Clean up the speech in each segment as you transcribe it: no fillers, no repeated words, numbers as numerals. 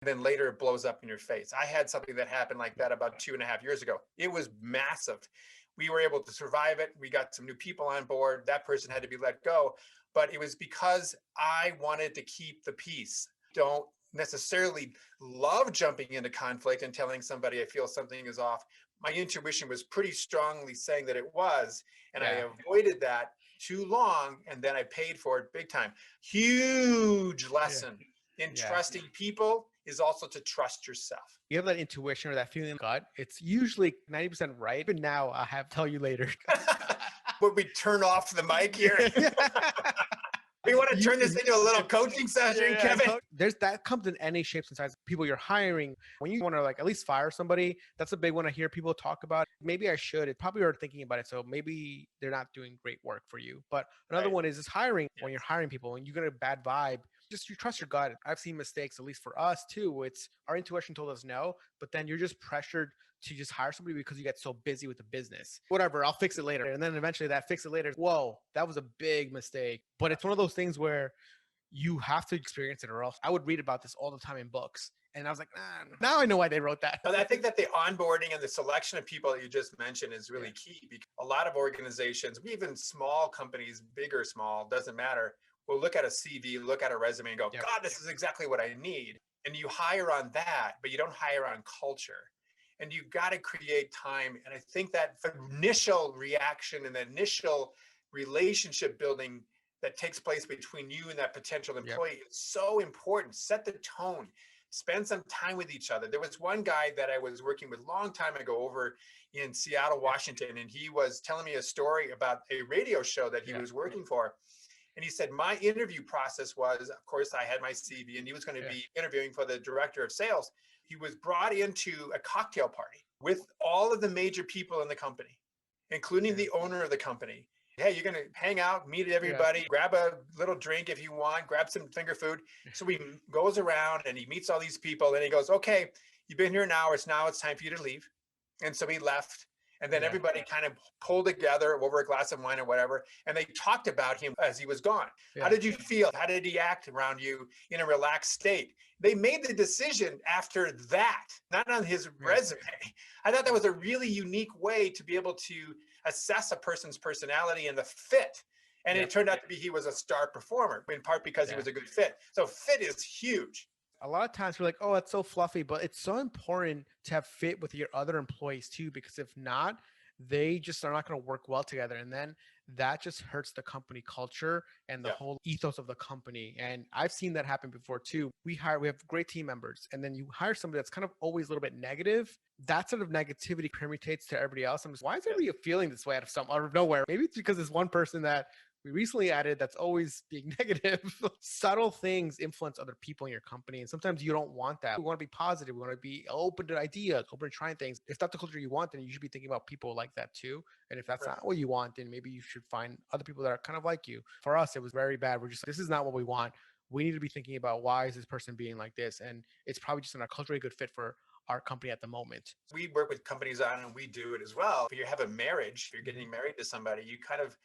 then later it blows up in your face. I had something that happened like that about 2.5 years ago. It was massive. We were able to survive it. We got some new people on board. That person had to be let go, but it was because I wanted to keep the peace. Don't necessarily love jumping into conflict and telling somebody I feel something is off. My intuition was pretty strongly saying that it was, and I avoided that too long, and then I paid for it big time. Huge lesson in trusting people is also to trust yourself. You have that intuition or that feeling in the gut. It's usually 90% right. But now I have to tell you later. Would we turn off the mic here? We want to turn this into a little coaching session, Kevin. There's that comes in any shapes and sizes. People you're hiring, when you want to like at least fire somebody, that's a big one I hear people talk about. Maybe I should. It probably are thinking about it. So maybe they're not doing great work for you. But another one is hiring. When you're hiring people and you get a bad vibe, just you trust your gut. I've seen mistakes, at least for us too. It's our intuition told us no, but then you're just pressured to just hire somebody because you get so busy with the business. Whatever, I'll fix it later. And then eventually that fix it later, whoa, that was a big mistake. But it's one of those things where you have to experience it, or else I would read about this all the time in books. And I was like, now I know why they wrote that. But I think that the onboarding and the selection of people that you just mentioned is really key, because a lot of organizations, even small companies, big or small, doesn't matter, will look at a CV, look at a resume and go, God, this is exactly what I need. And you hire on that, but you don't hire on culture. And you've got to create time. And I think that initial reaction and the initial relationship building that takes place between you and that potential employee is so important. Set the tone. Spend some time with each other. There was one guy that I was working with a long time ago over in Seattle, Washington, and he was telling me a story about a radio show that he was working for. And he said, my interview process was, of course, I had my CV, and he was going to be interviewing for the director of sales. He was brought into a cocktail party with all of the major people in the company, including the owner of the company. Hey, you're going to hang out, meet everybody, grab a little drink if you want, grab some finger food. So he goes around and he meets all these people, and he goes, okay, you've been here an hour. Now it's time for you to leave. And so he left. And then everybody kind of pulled together over a glass of wine or whatever. And they talked about him as he was gone. How did you feel? How did he act around you in a relaxed state? They made the decision after that, not on his resume. I thought that was a really unique way to be able to assess a person's personality and the fit. And it turned out to be he was a star performer, in part because he was a good fit. So fit is huge. A lot of times we're like, oh, it's so fluffy, but it's so important to have fit with your other employees too, because if not, they just are not going to work well together. And then that just hurts the company culture and the whole ethos of the company. And I've seen that happen before too. We have great team members, and then you hire somebody that's kind of always a little bit negative. That sort of negativity permutates to everybody else. I'm just, why is everybody feeling this way out of nowhere? Maybe it's because there's one person that we recently added that's always being negative. Subtle things influence other people in your company. And sometimes you don't want that. We want to be positive. We want to be open to ideas, open to trying things. If that's the culture you want, then you should be thinking about people like that too. And if that's not what you want, then maybe you should find other people that are kind of like you. For us, it was very bad. We're just, this is not what we want. We need to be thinking about, why is this person being like this? And it's probably just not a culturally good fit for our company at the moment. We work with companies on, and we do it as well. If you have a marriage, if you're getting married to somebody, you kind of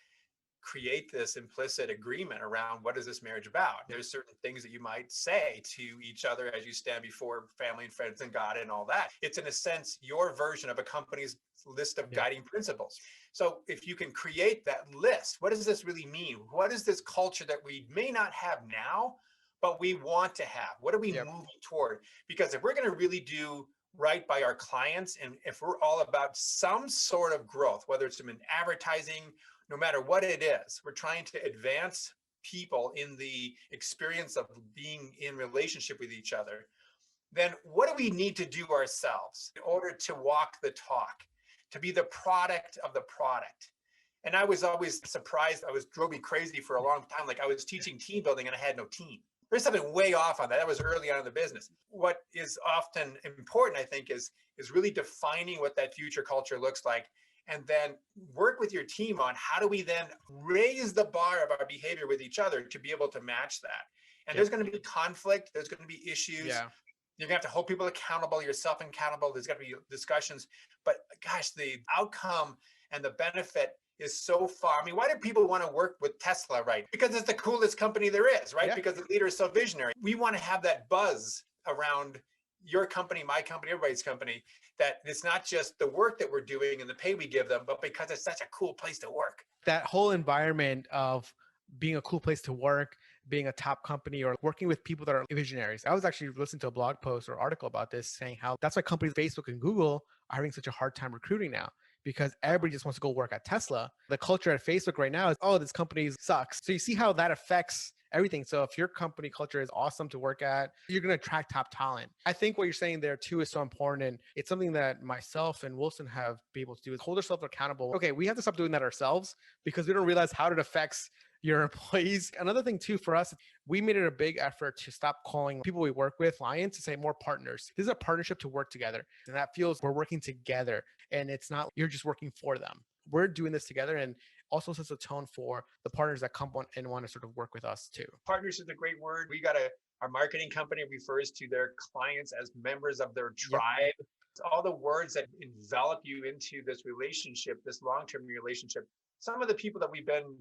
create this implicit agreement around, what is this marriage about? There's certain things that you might say to each other as you stand before family and friends and God and all that. It's in a sense your version of a company's list of guiding principles. So if you can create that list, what does this really mean? What is this culture that we may not have now, but we want to have? What are we moving toward? Because if we're going to really do right by our clients, and if we're all about some sort of growth, whether it's in advertising, no matter what it is, we're trying to advance people in the experience of being in relationship with each other, then what do we need to do ourselves in order to walk the talk, to be the product of the product? And I was always surprised. Drove me crazy for a long time. Like, I was teaching team building and I had no team. There's something way off on that. That was early on in the business. What is often important, I think, is really defining what that future culture looks like, and then work with your team on how do we then raise the bar of our behavior with each other to be able to match that. And there's going to be conflict. There's going to be issues. You're going to have to hold people accountable, yourself accountable. There's got to be discussions. But gosh, the outcome and the benefit is so far. I mean, why do people want to work with Tesla, right? Because it's the coolest company there is, right? Because the leader is so visionary. We want to have that buzz around your company, my company, everybody's company, that it's not just the work that we're doing and the pay we give them, but because it's such a cool place to work. That whole environment of being a cool place to work, being a top company, or working with people that are visionaries. I was actually listening to a blog post or article about this saying how that's why companies Facebook and Google are having such a hard time recruiting now, because everybody just wants to go work at Tesla. The culture at Facebook right now is, oh, this company sucks. So you see how that affects everything. So if your company culture is awesome to work at, you're going to attract top talent. I think what you're saying there too is so important. And it's something that myself and Wilson have been able to do, is hold ourselves accountable. Okay, we have to stop doing that ourselves because we don't realize how it affects your employees. Another thing too, for us, we made it a big effort to stop calling people we work with clients, to say more partners. This is a partnership to work together. And that feels we're working together, and it's not you're just working for them. We're doing this together, and also sets a tone for the partners that come on and want to sort of work with us too. Partners is a great word. Our marketing company refers to their clients as members of their Yep. tribe. It's all the words that envelop you into this relationship, this long-term relationship. Some of the people that we've been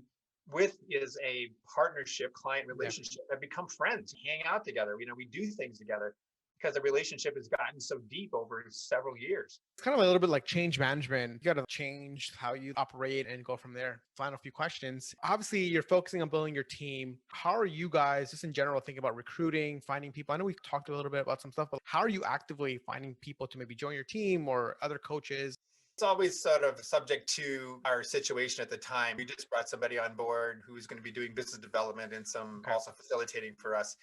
with is a partnership client relationship, have become friends, hang out together. We do things together because the relationship has gotten so deep over several years. It's kind of a little bit like change management. You got to change how you operate and go from there. Final few questions. Obviously, you're focusing on building your team. How are you guys, just in general, thinking about recruiting, finding people? I know we've talked a little bit about some stuff, but how are you actively finding people to maybe join your team or other coaches? It's always sort of subject to our situation at the time. We just brought somebody on board who's going to be doing business development and also facilitating for us.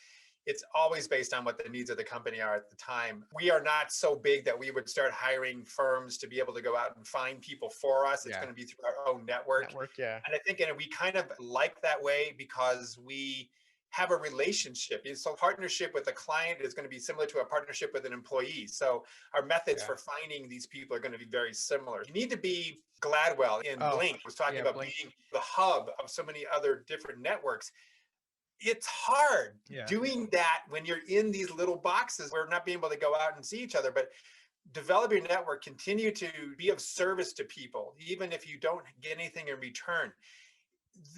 It's always based on what the needs of the company are at the time. We are not so big that we would start hiring firms to be able to go out and find people for us. It's going to be through our own network. And I think we kind of like that way because we have a relationship. So partnership with a client is going to be similar to a partnership with an employee. So our methods for finding these people are going to be very similar. You need to be Gladwell in Blink was talking about being the hub of so many other different networks. It's hard doing that when you're in these little boxes. We're not being able to go out and see each other, but develop your network, continue to be of service to people, even if you don't get anything in return.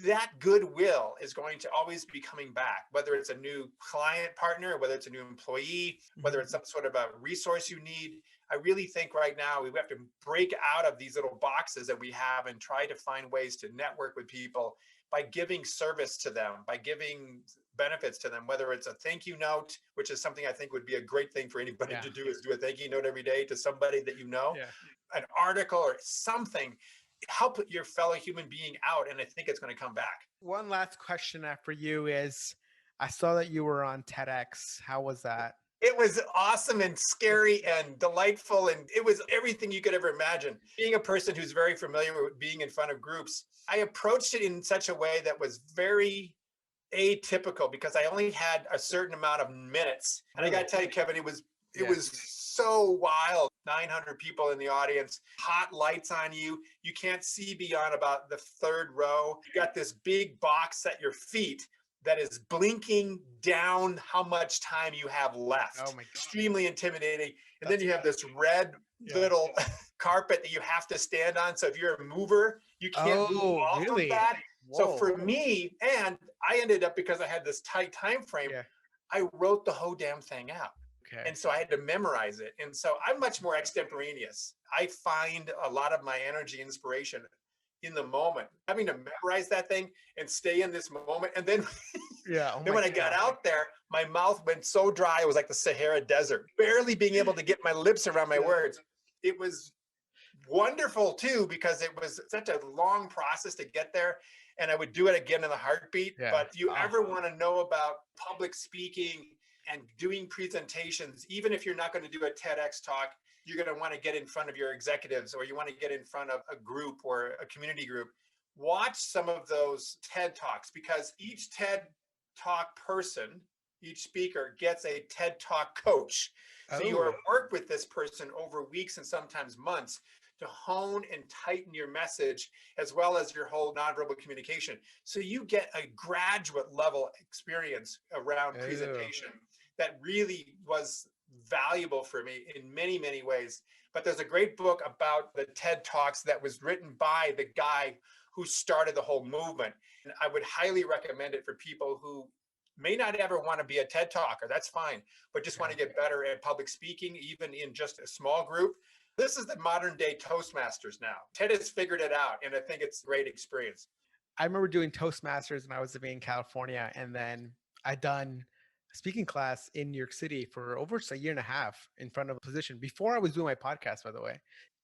That goodwill is going to always be coming back, whether it's a new client partner, whether it's a new employee, whether it's some sort of a resource you need. I really think right now we have to break out of these little boxes that we have and try to find ways to network with people by giving service to them, by giving benefits to them, whether it's a thank you note, which is something I think would be a great thing for anybody to do, is do a thank you note every day to somebody that you know, an article or something. Help your fellow human being out, and I think it's going to come back. One last question for you is, I saw that you were on TEDx. How was that? It was awesome and scary and delightful, and it was everything you could ever imagine. Being a person who's very familiar with being in front of groups, I approached it in such a way that was very atypical because I only had a certain amount of minutes. And I got to tell you, Kevin, it was so wild. 900 people in the audience, hot lights on you. You can't see beyond about the third row. You got this big box at your feet that is blinking down how much time you have left. Oh my God. Extremely intimidating. And then you have this red little carpet that you have to stand on. So if you're a mover, you can't move off of that. So for me, and I ended up, because I had this tight time frame, I wrote the whole damn thing out. And so I had to memorize it. And so I'm much more extemporaneous. I find a lot of my energy, inspiration in the moment, having to memorize that thing and stay in this moment. And then, then when I got out there, my mouth went so dry. It was like the Sahara Desert, barely being able to get my lips around my words. It was wonderful too, because it was such a long process to get there. And I would do it again in a heartbeat. But if you ever want to know about public speaking and doing presentations, even if you're not going to do a TEDx talk, you're going to want to get in front of your executives, or you want to get in front of a group or a community group. Watch some of those TED Talks, because each TED Talk person, each speaker gets a TED Talk coach. So you are work with this person over weeks and sometimes months to hone and tighten your message, as well as your whole nonverbal communication. So you get a graduate level experience around presentation that really was valuable for me in many, many ways. But there's a great book about the TED Talks that was written by the guy who started the whole movement. And I would highly recommend it for people who may not ever want to be a TED talker. That's fine, but just want to get better at public speaking, even in just a small group. This is the modern day Toastmasters now. TED has figured it out, and I think it's a great experience. I remember doing Toastmasters when I was living in California, and then I done a speaking class in New York City for over a year and a half in front of a position before I was doing my podcast, by the way.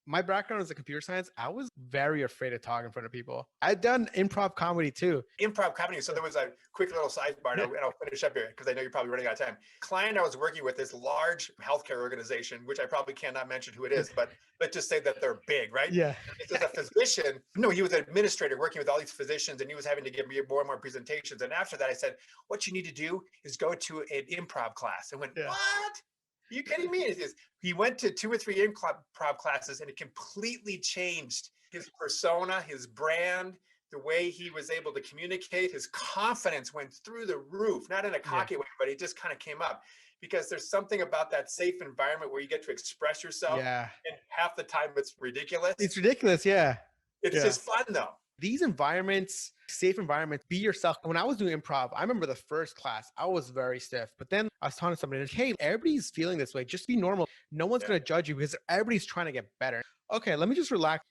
My background is in computer science. I was very afraid to talk in front of people. I'd done improv comedy too. Improv comedy. So there was a quick little sidebar, and I'll finish up here because I know you're probably running out of time. Client I was working with, this large healthcare organization, which I probably cannot mention who it is, but let's just say that they're big, right? Yeah. This is a physician. No, he was an administrator working with all these physicians, and he was having to give me more and more presentations. And after that, I said, what you need to do is go to an improv class. And went, what? Are you kidding me? He went to 2 or 3 improv classes, and it completely changed his persona, his brand, the way he was able to communicate. His confidence went through the roof, not in a cocky way, but it just kind of came up, because there's something about that safe environment where you get to express yourself. Yeah. And half the time it's ridiculous. It's ridiculous. Yeah. It's just fun though. These environments, safe environments, be yourself. When I was doing improv, I remember the first class, I was very stiff. But then I was talking to somebody, like, hey, everybody's feeling this way. Just be normal. No one's going to judge you because everybody's trying to get better. Okay, let me just relax.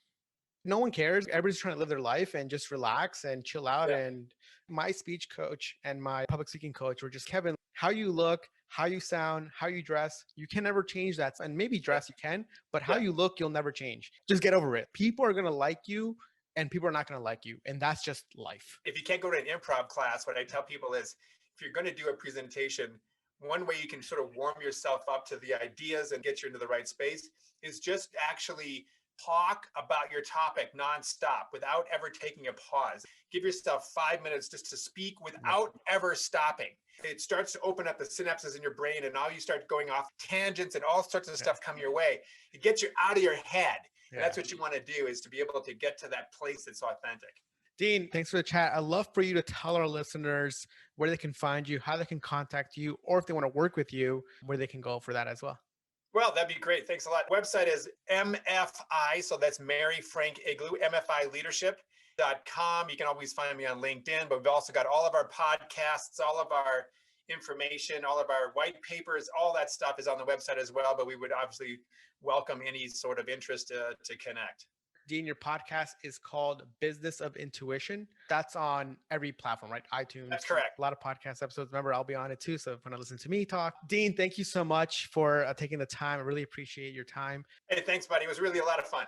No one cares. Everybody's trying to live their life and just relax and chill out. And my speech coach and my public speaking coach were just, Kevin, how you look, how you sound, how you dress, you can never change that. And maybe dress you can, but how you look, you'll never change. Just get over it. People are going to like you, and people are not going to like you. And that's just life. If you can't go to an improv class, what I tell people is, if you're going to do a presentation, one way you can sort of warm yourself up to the ideas and get you into the right space is just actually talk about your topic nonstop without ever taking a pause. Give yourself 5 minutes just to speak without ever stopping. It starts to open up the synapses in your brain, and now you start going off tangents and all sorts of stuff come your way. It gets you out of your head. And that's what you want to do, is to be able to get to that place that's authentic. Dean, thanks for the chat. I'd love for you to tell our listeners where they can find you, how they can contact you, or if they want to work with you, where they can go for that as well. Well, that'd be great. Thanks a lot. Website is MFI. So that's Mary Frank Igloo, MFIleadership.com. You can always find me on LinkedIn, but we've also got all of our podcasts, all of our information, all of our white papers, all that stuff is on the website as well. But we would obviously welcome any sort of interest to connect. Dean, your podcast is called Business of Intuition. That's on every platform, right? iTunes. That's correct. A lot of podcast episodes. Remember, I'll be on it too. So when I listen to me talk. Dean, thank you so much for taking the time. I really appreciate your time. Hey, thanks, buddy. It was really a lot of fun.